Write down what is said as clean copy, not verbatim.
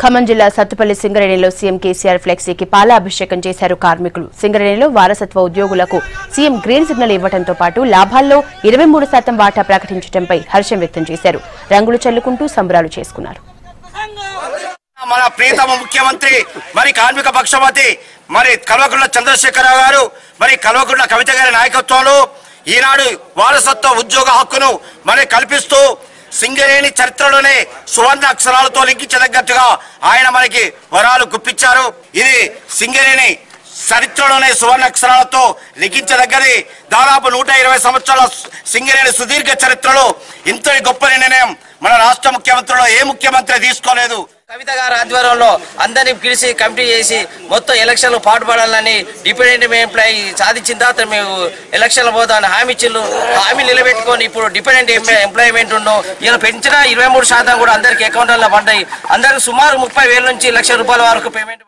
ఖమ్మం జిల్లా సత్తుపల్లి సింగరేణిలో సీఎం కేసీఆర్ ఫ్లెక్సీకి పాలాభిషేకం చేశారు కార్మికులు. సింగరేణిలో వారసత్వ ఉద్యోగులకు సీఎం గ్రీన్ సిగ్నల్ ఇవ్వడంతో పాటు లాభాల్లో 23% వాటా ప్రకటించడంపై హర్షం వ్యక్తం చేశారు. రంగులు చల్లుకుంటూ సంబరాలు చేసుకున్నారు. మన ప్రియతమ ముఖ్యమంత్రి మరి కార్మిక పక్షపాతి మరి కల్వకుంట్ల చంద్రశేఖరరావు గారు మరి కల్వకుంట్ల కవిత గారి నాయకత్వంలో ఈనాడు వారసత్వ ఉద్యోగ హక్కును మరి కల్పిస్తూ సింగరేణి చరిత్రలోనే సువర్ణ అక్షరాలతో లిఖించదగ్గట్టుగా ఆయన మనకి వరాలు గుప్పించారు. ఇది సింగరేణి చరిత్రలోనే సువర్ణ అక్షరాలతో లిఖించదగ్గది. దాదాపు 120 సంవత్సరాల సింగరేణి సుదీర్ఘ చరిత్రలో ఇంతటి గొప్ప నిర్ణయం మన రాష్ట్ర ముఖ్యమంత్రిలో ఏ ముఖ్యమంత్రి తీసుకోలేదు. కవిత గారి ఆధ్వర్యంలో అందరినీ పిలిచి కమిటీ చేసి మొత్తం ఎలక్షన్లు పాటుపడాలని డిపెండెంట్ ఎంప్లాయీ సాధించిన తర్వాత మేము ఎలక్షన్లు పోతామని హామీ నిలబెట్టుకొని ఇప్పుడు డిపెండెంట్ ఎంప్లాయ్మెంట్ ఉన్నాం. ఇలా పెంచిన 23% కూడా అందరికి అకౌంట్లలో పడ్డాయి. అందరికి సుమారు 30,000 నుంచి 1,00,000 రూపాయల వరకు పేమెంట్